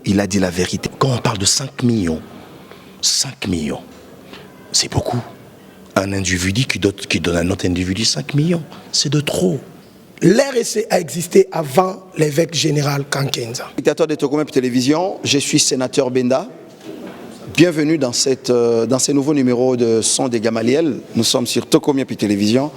il a dit la vérité. Quand on parle de 5 millions, c'est beaucoup. Un individu qui donne à un autre individu 5 millions, c'est de trop. L'RSC a existé avant l'évêque général Kankenza. Dictateur de Tokomep Télévision, je suis sénateur Benda. Bienvenue dans ces nouveaux numéros de Son des Gamaliel. Nous sommes sur Tokomep Télévision.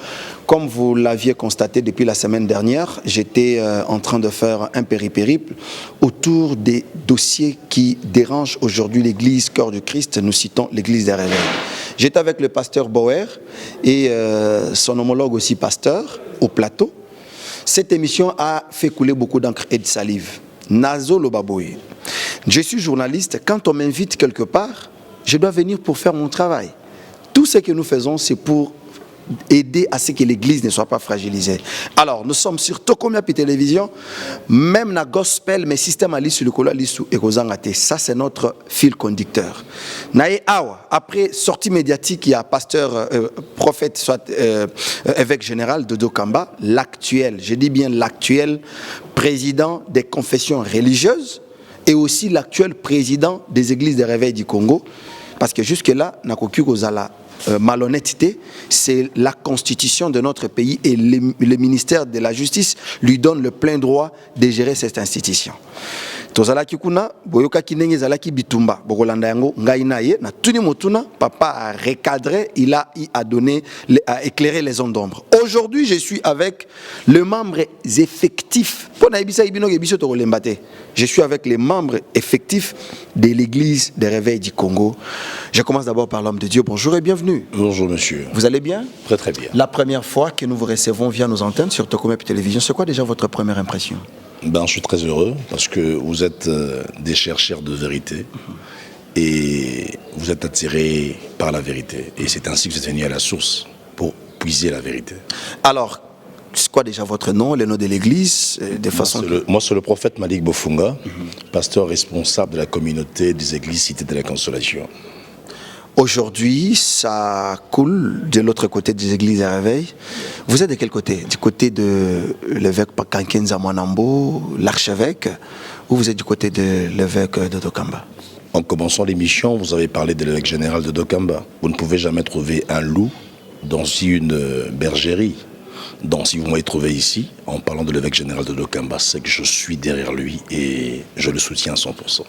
Comme vous l'aviez constaté depuis la semaine dernière, j'étais en train de faire un périple autour des dossiers qui dérangent aujourd'hui l'église Cœur du Christ. Nous citons l'église des Réveils. J'étais avec le pasteur Bauer et son homologue aussi pasteur au plateau. Cette émission a fait couler beaucoup d'encre et de salive. Nazo Lobaboye. Je suis journaliste. Quand on m'invite quelque part, je dois venir pour faire mon travail. Tout ce que nous faisons, c'est pour aider à ce que l'église ne soit pas fragilisée. Alors, nous sommes sur Tokomep Télévision, même na gospel, mais système à l'issue, le colo à l'issue et Kozangate. Ça, c'est notre fil conducteur. Nae Awa, après sortie médiatique, il y a pasteur, prophète, soit évêque général de Dokamba, l'actuel, je dis bien l'actuel président des confessions religieuses et aussi l'actuel président des églises des réveils du Congo. Parce que jusque-là, Nakoku Kozala, malhonnêteté, c'est la constitution de notre pays et le ministère de la Justice lui donne le plein droit de gérer cette institution. Tozalaki kuna boyoka kinenge zalaki bitumba bokolanda yango ngai na ye na tuni motuna papa a recadré, il a donné a éclairé les zones d'ombre. Aujourd'hui, je suis avec le membre effectif. Je suis avec les membres effectifs de l'église des réveils du Congo. Je commence d'abord par l'homme de Dieu. Bonjour et bienvenue. Bonjour monsieur. Vous allez bien? Très très bien. La première fois que nous vous recevons via nos antennes sur Tokomep Télévision, c'est quoi déjà votre première impression? Je suis très heureux parce que vous êtes des chercheurs de vérité et vous êtes attirés par la vérité. Et c'est ainsi que vous êtes venus à la source pour puiser la vérité. Alors, c'est quoi déjà votre nom, le nom de l'église Moi, c'est le prophète Malik Bofunga, pasteur responsable de la communauté des églises Cité de la Consolation. Aujourd'hui, ça coule de l'autre côté des églises à réveil. Vous êtes de quel côté? Du côté de l'évêque Kankenza Mwanambo, l'archevêque, ou vous êtes du côté de l'évêque de Dokamba? En commençant l'émission, vous avez parlé de l'évêque général de Dokamba. Vous ne pouvez jamais trouver un loup dans une bergerie. Donc si vous m'avez trouvé ici, en parlant de l'évêque général de Dokamba, c'est que je suis derrière lui et je le soutiens à 100%.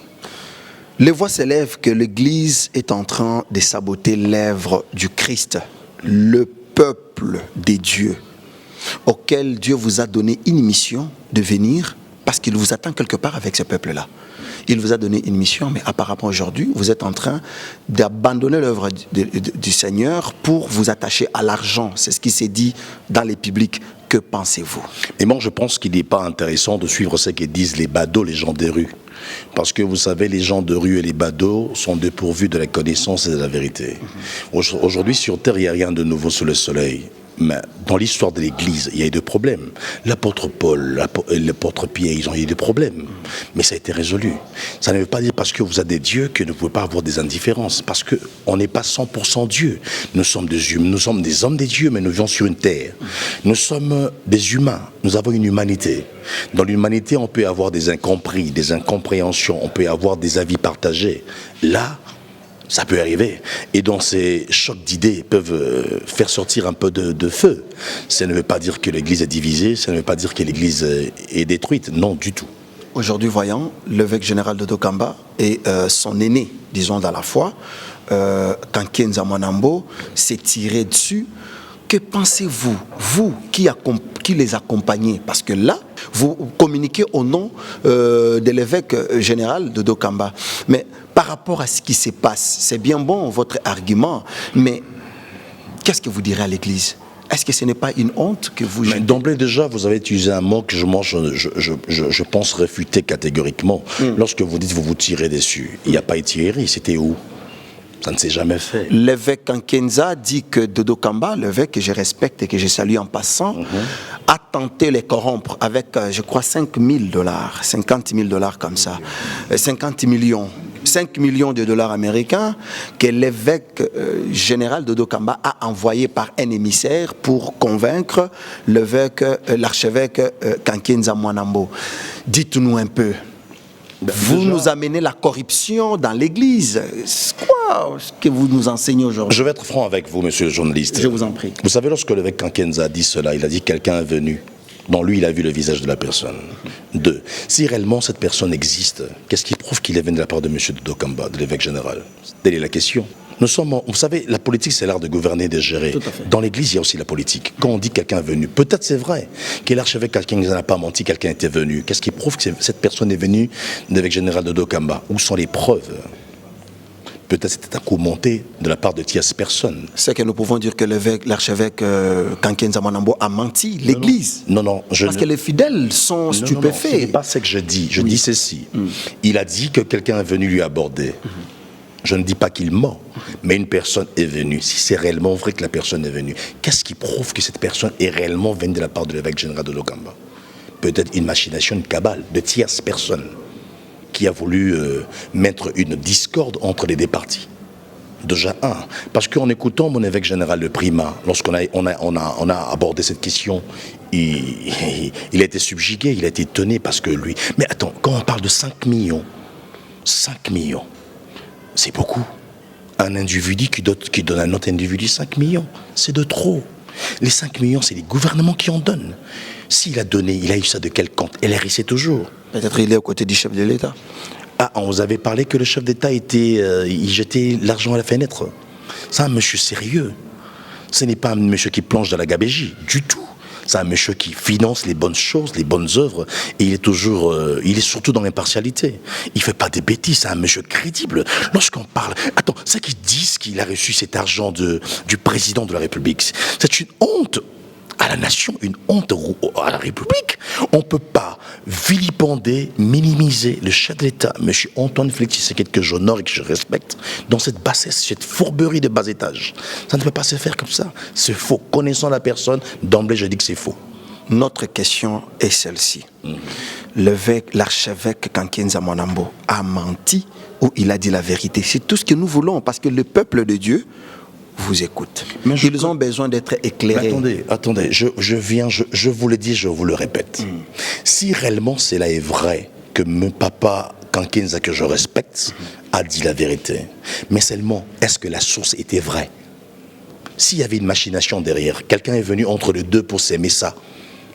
Les voix s'élèvent que l'Église est en train de saboter l'œuvre du Christ, le peuple des dieux, auquel Dieu vous a donné une mission de venir, parce qu'il vous attend quelque part avec ce peuple-là. Il vous a donné une mission, mais apparemment aujourd'hui, vous êtes en train d'abandonner l'œuvre du Seigneur pour vous attacher à l'argent. C'est ce qui s'est dit dans les publics. Que pensez-vous? Et moi, je pense qu'il n'est pas intéressant de suivre ce que disent les badauds, les gens des rues. Parce que vous savez, les gens de rue et les badauds sont dépourvus de la connaissance et de la vérité. Aujourd'hui, sur Terre, il n'y a rien de nouveau sous le soleil. Mais dans l'histoire de l'Église, il y a eu des problèmes. L'apôtre Paul, l'apôtre Pierre, ils ont eu des problèmes. Mais ça a été résolu. Ça ne veut pas dire parce que vous êtes des dieux que vous ne pouvez pas avoir des indifférences. Parce qu'on n'est pas 100% Dieu. Nous sommes des humains, nous sommes des hommes des dieux, mais nous vivons sur une terre. Nous sommes des humains. Nous avons une humanité. Dans l'humanité, on peut avoir des incompris, des incompréhensions. On peut avoir des avis partagés. Là, ça peut arriver. Et donc ces chocs d'idées peuvent faire sortir un peu de feu. Ça ne veut pas dire que l'Église est divisée, ça ne veut pas dire que l'Église est détruite. Non, du tout. Aujourd'hui, voyons, l'évêque général de Dokamba et son aîné, disons dans la foi, Kankenza Mwanambo, s'est tiré dessus. Que pensez-vous, vous qui les accompagnez? Parce que là, vous communiquez au nom de l'évêque général de Dokamba. Mais par rapport à ce qui se passe, c'est bien bon votre argument, mais qu'est-ce que vous direz à l'Église? Est-ce que ce n'est pas une honte que vous... D'emblée déjà, vous avez utilisé un mot que je pense réfuter catégoriquement. Lorsque vous dites vous vous tirez dessus, il n'y a pas été tiré, c'était où? Ça ne s'est jamais fait. L'évêque Kankenza dit que Dodo Kamba, l'évêque que je respecte et que je salue en passant, a tenté de les corrompre avec, je crois, $5 000, $50 000 comme ça, 50 millions. 5 millions de dollars américains que l'évêque général Dodo Kamba a envoyé par un émissaire pour convaincre l'archevêque Kankenza Mwanambo. Dites-nous un peu, Vous nous amenez la corruption dans l'église. C'est quoi ce que vous nous enseignez aujourd'hui? Je vais être franc avec vous, monsieur le journaliste. Je vous en prie. Vous savez, lorsque l'évêque Kankenza a dit cela, il a dit quelqu'un est venu. Dans lui, il a vu le visage de la personne. 2. Si réellement cette personne existe, qu'est-ce qui prouve qu'il est venu de la part de M. Dodo Kamba, de l'évêque général? Telle est la question. Nous sommes, vous savez, la politique, c'est l'art de gouverner et de gérer. Tout à fait. Dans l'église, il y a aussi la politique. Quand on dit quelqu'un est venu, peut-être c'est vrai que l'archevêque Kankenza n'a pas menti, quelqu'un était venu. Qu'est-ce qui prouve que cette personne est venue de l'évêque général de Dodo Kamba? Où sont les preuves? Peut-être c'était un coup monté de la part de tierces personnes. C'est que nous pouvons dire que l'archevêque Kankenza Mwanambo a menti, l'église. Non, parce que les fidèles sont stupéfaits. Ce n'est pas ce que je dis. Je dis ceci. Il a dit que quelqu'un est venu lui aborder. Je ne dis pas qu'il ment, mais une personne est venue. Si c'est réellement vrai que la personne est venue, qu'est-ce qui prouve que cette personne est réellement venue de la part de l'évêque général de Dodo Kamba? Peut-être une machination, une cabale de tierces personnes qui a voulu mettre une discorde entre les deux partis. Déjà parce qu'en écoutant mon évêque général le primat, lorsqu'on a abordé cette question, il a été subjugué, il a été étonné parce que lui... Mais attends, quand on parle de 5 millions, c'est beaucoup. Un individu qui donne à un autre individu 5 millions, c'est de trop. Les 5 millions, c'est les gouvernements qui en donnent. S'il a donné, il a eu ça de quel compte? LRI sait toujours. Peut-être il est aux côtés du chef de l'État. Ah, on vous avait parlé que le chef d'État il jetait l'argent à la fenêtre. C'est un monsieur sérieux. Ce n'est pas un monsieur qui plonge dans la gabégie, du tout. C'est un monsieur qui finance les bonnes choses, les bonnes œuvres, et il est surtout dans l'impartialité. Il ne fait pas des bêtises, c'est un monsieur crédible. Lorsqu'on parle... Attends, c'est qu'ils disent qu'il a reçu cet argent du président de la République. C'est une honte à la nation, une honte à la République. On ne peut pas vilipender, minimiser le chef de l'État, M. Antoine Félix Tshisekedi, que j'honore et que je respecte, dans cette bassesse, cette fourberie de bas étage. Ça ne peut pas se faire comme ça. C'est faux. Connaissant la personne, d'emblée, je dis que c'est faux. Notre question est celle-ci. L'archevêque Kankenza Mwanambo a menti ou il a dit la vérité? C'est tout ce que nous voulons, parce que le peuple de Dieu vous écoute. Ils ont besoin d'être éclairés. Attendez, je vous le dis, je vous le répète. Si réellement cela est vrai, que mon papa Kankenza, que je respecte, a dit la vérité, mais seulement, est-ce que la source était vraie? S'il y avait une machination derrière, quelqu'un est venu entre les deux pour s'aimer ça,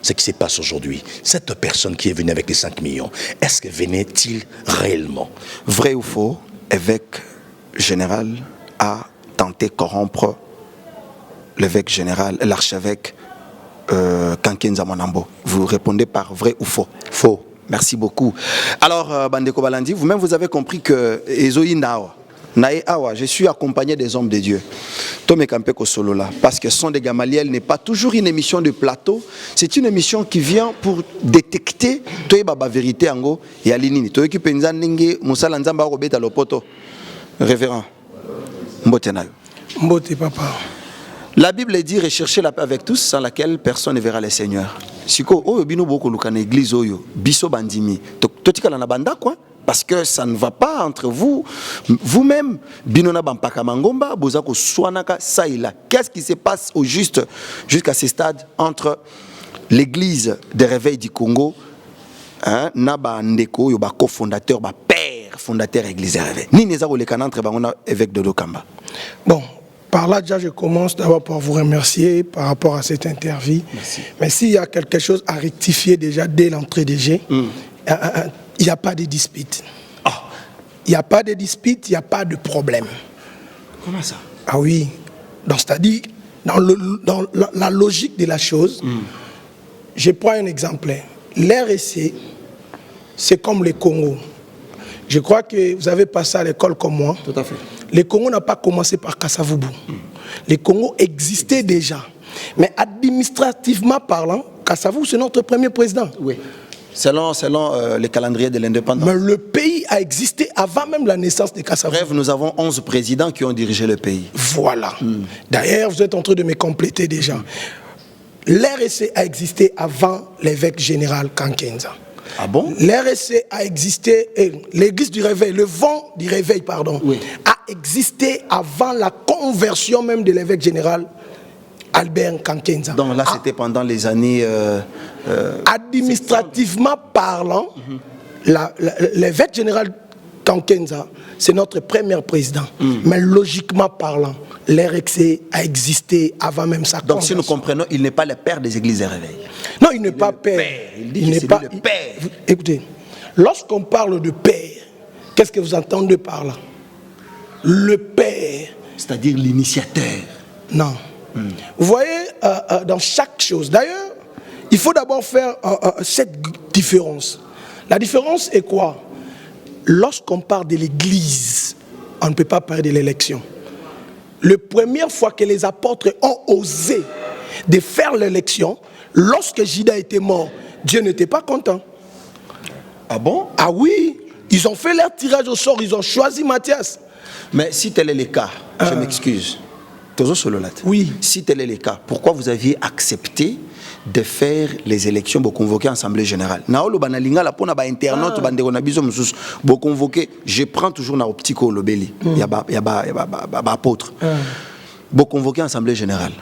ce qui se passe aujourd'hui. Cette personne qui est venue avec les 5 millions, est-ce que venait-il réellement? Vrai ou faux, évêque général a tenté de corrompre l'évêque général, l'archevêque Kankenza Mwanambo. Vous répondez par vrai ou faux? Faux. Merci beaucoup. Alors, Bandeko Balandi, vous-même, vous avez compris que Ezoï Nawa, je suis accompagné des hommes de Dieu. Tome Kampeko Solola, parce que Son des Gamaliel n'est pas toujours une émission de plateau, c'est une émission qui vient pour détecter la vérité ango et alinini. Toi qui pensa ninge musala nzamba robeta lopoto. Révérend Mbote nayo. Mbote papa. La Bible dit rechercher la paix avec tous, sans laquelle personne ne verra le Seigneur. Siko oyo bino boko lukana église oyo biso bandimi. Totikala na banda quoi? Parce que ça ne va pas entre vous, vous-même, binona bampaka mangomba, bozako swanaka saïla. Qu'est-ce qui se passe au juste jusqu'à ce stade entre l'église des réveils du Congo, Naba Ndeko, yoba cofondateur, ba père fondateur église des réveils. Ni nezako le canant entre bangona évêque de Dodo Kamba. Bon, par là déjà je commence d'abord par vous remercier par rapport à cette interview. Merci. Mais s'il y a quelque chose à rectifier déjà dès l'entrée des jets, il n'y a pas de dispute. Il n'y a pas de dispute, il n'y a pas de problème. Comment ça? Ah oui. Donc, c'est-à-dire, dans la logique de la chose, je prends un exemple. L'RSC, c'est comme le Congo. Je crois que vous avez passé à l'école comme moi. Tout à fait. Le Congo n'a pas commencé par Kasavubu. Le Congo existait déjà. Mais administrativement parlant, Kasavubu, c'est notre premier président. Oui. Selon le calendrier de l'indépendance. Mais le pays a existé avant même la naissance de Kasavubu. Bref, nous avons 11 présidents qui ont dirigé le pays. Voilà. D'ailleurs, vous êtes en train de me compléter déjà. L'RSC a existé avant l'évêque général Kankenza. Ah bon? L'RSC a existé, l'église du réveil, le vent du réveil, pardon, oui, a existé avant la conversion même de l'évêque général Albert Kankenza. Donc là, c'était pendant les années... administrativement parlant, l'évêque général Kankenza, c'est notre premier président. Mais logiquement parlant, l'RXC a existé avant même sa Donc si nous comprenons, il n'est pas le père des églises de réveil. Non, il n'est pas père. Il n'est pas le père. Écoutez, lorsqu'on parle de père, qu'est-ce que vous entendez par là? Le père. C'est-à-dire l'initiateur. Non. Vous voyez, dans chaque chose. D'ailleurs, il faut d'abord faire cette différence. La différence est quoi? Lorsqu'on parle de l'église, on ne peut pas parler de l'élection. La première fois que les apôtres ont osé de faire l'élection, lorsque Judas était mort, Dieu n'était pas content. Ah bon? Ah oui, ils ont fait leur tirage au sort, ils ont choisi Matthias. Mais si tel est le cas, je m'excuse. Oui. Si tel est le cas, pourquoi vous aviez accepté de faire les élections pour convoquer l'Assemblée générale? Naolo banalinga la pona ba internaute bandeko na biso mususu bo convoquer, je prends toujours na optico lobeli. Ya ba apôtre. Bo convoquer l'Assemblée générale.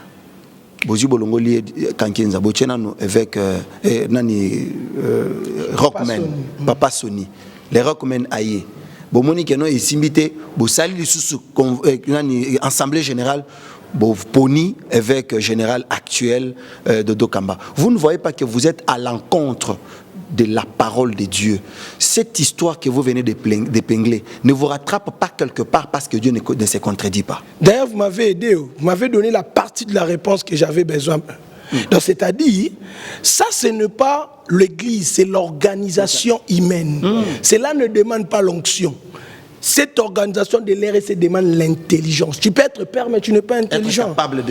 Bozi bolongo li Kankenza bo tchena no avec nani Rockman, Papa Sony. Les Rockman aïe. Bo moni keno esimbité bo sali lisusu nani Assemblée générale. Pony, évêque général actuel de Dokamba. Vous ne voyez pas que vous êtes à l'encontre de la parole de Dieu. Cette histoire que vous venez d'épingler ne vous rattrape pas quelque part parce que Dieu ne se contredit pas. D'ailleurs, vous m'avez aidé, vous m'avez donné la partie de la réponse que j'avais besoin. Donc, c'est-à-dire, ça, ce n'est pas l'église, c'est l'organisation humaine. Cela ne demande pas l'onction. Cette organisation de l'RSC demande l'intelligence. Tu peux être père, mais tu n'es pas intelligent. Être capable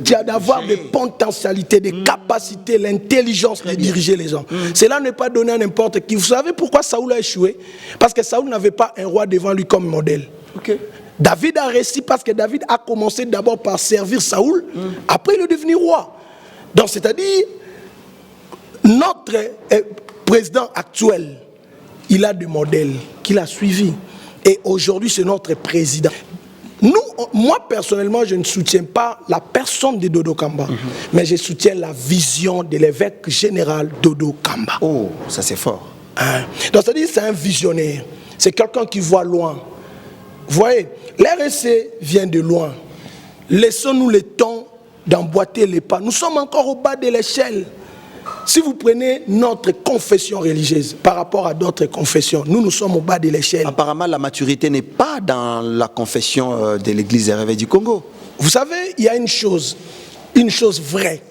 tu as d'avoir des potentialités, des capacités, l'intelligence de diriger les gens. Cela n'est pas donné à n'importe qui. Vous savez pourquoi Saoul a échoué? Parce que Saoul n'avait pas un roi devant lui comme modèle. David a réussi parce que David a commencé d'abord par servir Saoul, après il est devenu roi. Donc c'est-à-dire, notre président actuel, il a des modèles qu'il a suivis. Et aujourd'hui, c'est notre président. Moi, personnellement, je ne soutiens pas la personne de Dodo Kamba, mais je soutiens la vision de l'évêque général Dodo Kamba. Oh, ça c'est fort. Donc, c'est-à-dire c'est un visionnaire. C'est quelqu'un qui voit loin. Vous voyez, l'RSC vient de loin. Laissons-nous le temps d'emboîter les pas. Nous sommes encore au bas de l'échelle. Si vous prenez notre confession religieuse par rapport à d'autres confessions, nous sommes au bas de l'échelle. Apparemment, la maturité n'est pas dans la confession de l'Église des Réveils du Congo. Vous savez, il y a une chose vraie.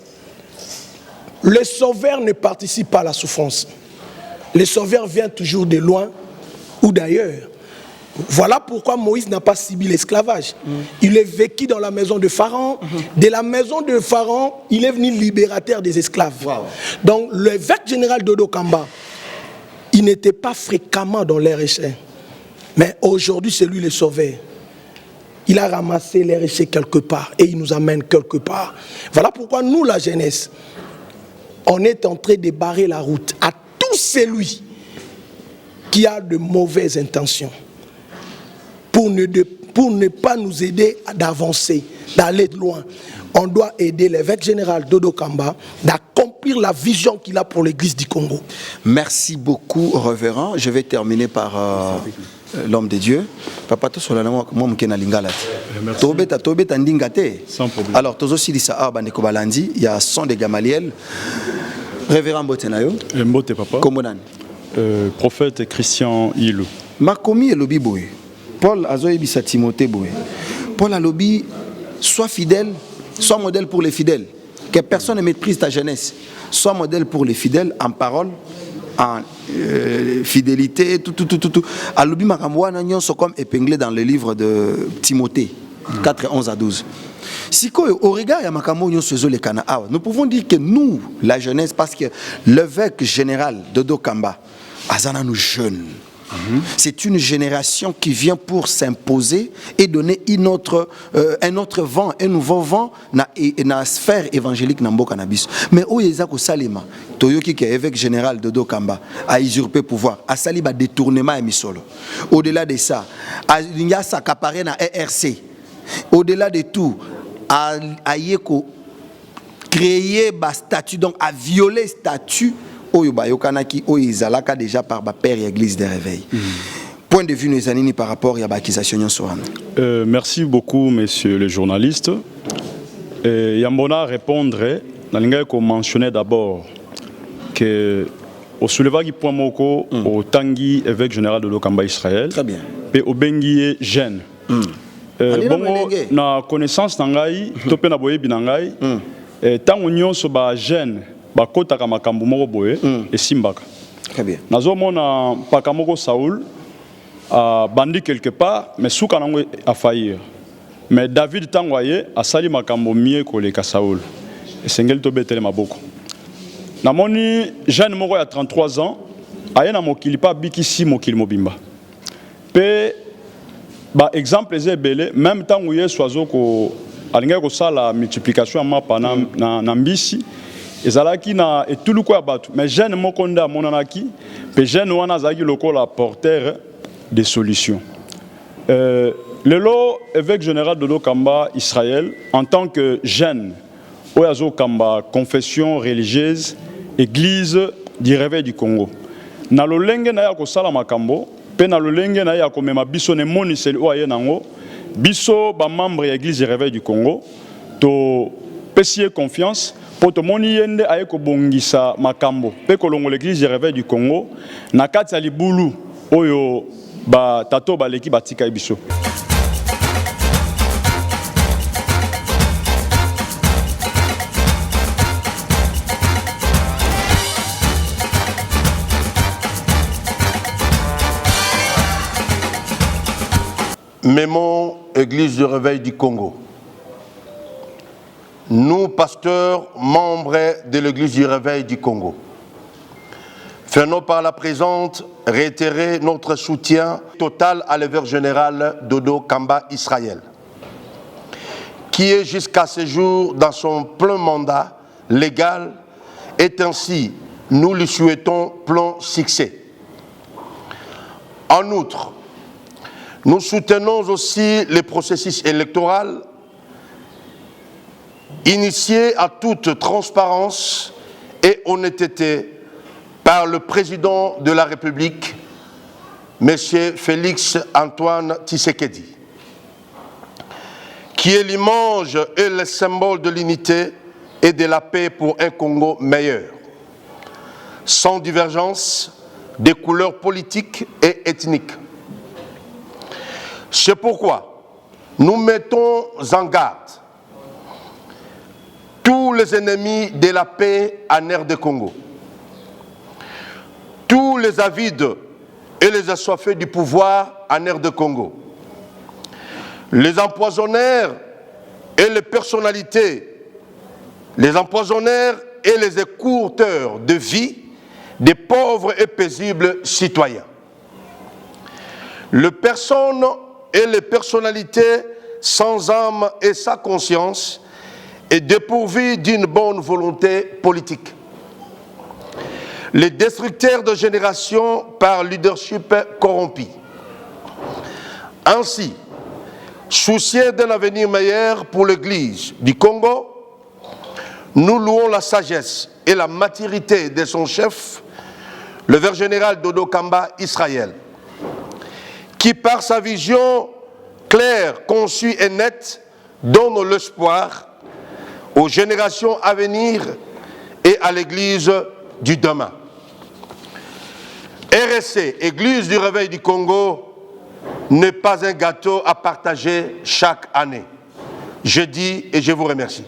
Le sauveur ne participe pas à la souffrance. Le sauveur vient toujours de loin ou d'ailleurs. Voilà pourquoi Moïse n'a pas subi l'esclavage. Il est vécu dans la maison de Pharaon. De la maison de Pharaon, il est venu libérateur des esclaves. Donc l'évêque général Dodo Kamba, il n'était pas fréquemment dans l'RSC. Mais aujourd'hui, c'est lui le sauveur. Il a ramassé l'RSC quelque part et il nous amène quelque part. Voilà pourquoi nous, la jeunesse, on est en train de barrer la route à tout celui qui a de mauvaises intentions. Pour ne pas nous aider d'avancer, d'aller loin. On doit aider l'évêque général Dodo Kamba d'accomplir la vision qu'il a pour l'église du Congo. Merci beaucoup, révérend. Je vais terminer par l'homme de Dieu. Papa, tout sur la moi mukena lingala. Tobeta ndingate. Sans problème. Alors, tozo silisa abandeko balandi, il y a son de Gamaliel. Révérend Botenayo. Mbote papa. Komonan. Prophète Christian Ilou. Makomi et lobi boy. Paul Azoïbisa Timothée Boué. Paul Alobi, sois fidèle, sois modèle pour les fidèles. Que personne ne méprise ta jeunesse. Sois modèle pour les fidèles en parole, en fidélité, tout. Alobi Makamouana Nyon sont comme épinglés dans le livre de Timothée, 4, 11 à 12. Si au regard de Makamo Nyon Sezo le Kana, nous pouvons dire que nous, la jeunesse, parce que l'évêque général de Dokamba, Azana nous jeunes. C'est une génération qui vient pour s'imposer et donner un autre vent, un nouveau vent dans la sphère évangélique Nambo Cannabis. Mais où est-ce que Salima, Toyoki qui est évêque général de Dokamba, a usurpé pouvoir, a saliba détournement et misolo. Au-delà de ça, il y a ça qui apparaît dans ERC. Au-delà de tout, a créé un statut, donc a violé statut oyo bayokanaki oyo izalaka déjà par père et église de réveil. Point de vue nous anini par rapport à l'accusation nyonso wana. Merci beaucoup monsieur le journaliste. Yambona répondre nalinga ko mentionner d'abord que au soulevaki point moko au tangi évêque général de Dokamba Israël. Très bien. Et au bengi jeune. Bongo na connaissance nangai topé na boye binangai tango nyonso ba jeune ba kotaka makambo moko boye et simbaka. Très bien. Nazomona pakamoko Saoul bandi quelque part mais souka nango a faillir. Mais David tangoye a sali makambo mieux koleka Saoul. Et sengel to betele maboko. Namoni jeune moko ya 33 ans ayena mokili pa bikisi mokili mobimba. Pe ba exemple ezebele même tant que Yesu azoko alinga ko sala multiplication ya mapa na mbisi ezalaki na etuluko ya batu mais jeune moko nda monanaki pe jeune wana azaki lokola porteur de solutions. Lelo évêque général de Dokamba Israël en tant que jeune oyazo kamba confession religieuse église du réveil du Congo na lolenge na ya ko sala makambo pe na lolenge na ya ko mema biso ne moniseli oye nango biso ba membre ya église du réveil du Congo to pesier confiance pour to moni yende aye ko bongisa makambo pe ko longo l'église du réveil du Congo na kati ya libulu oyo ba tato ba leki batika biso. Mémon, Église du Réveil du Congo. Nous, pasteurs, membres de l'Église du Réveil du Congo, faisons par la présente réitérer notre soutien total à l'évêque général Dodo Kamba Israël, qui est jusqu'à ce jour dans son plein mandat légal, et ainsi nous lui souhaitons plein succès. En outre, nous soutenons aussi les processus électoraux initiés à toute transparence et honnêteté par le président de la République, M. Félix Antoine Tshisekedi, qui est l'image et le symbole de l'unité et de la paix pour un Congo meilleur, sans divergence des couleurs politiques et ethniques. C'est pourquoi nous mettons en garde tous les ennemis de la paix en aire de Congo, tous les avides et les assoiffés du pouvoir en aire de Congo, les empoisonneurs et les personnalités, les empoisonneurs et les écourteurs de vie des pauvres et paisibles citoyens. Les personnes et les personnalités sans âme et sans conscience et dépourvues d'une bonne volonté politique. Les destructeurs de génération par leadership corrompu. Ainsi, soucieux d'un avenir meilleur pour l'Église du Congo, nous louons la sagesse et la maturité de son chef, le évêque général Dodo Kamba Israël, qui par sa vision claire, conçue et nette, donne l'espoir aux générations à venir et à l'Église du demain. RSC, Église du Réveil du Congo, n'est pas un gâteau à partager chaque année. Je dis et je vous remercie.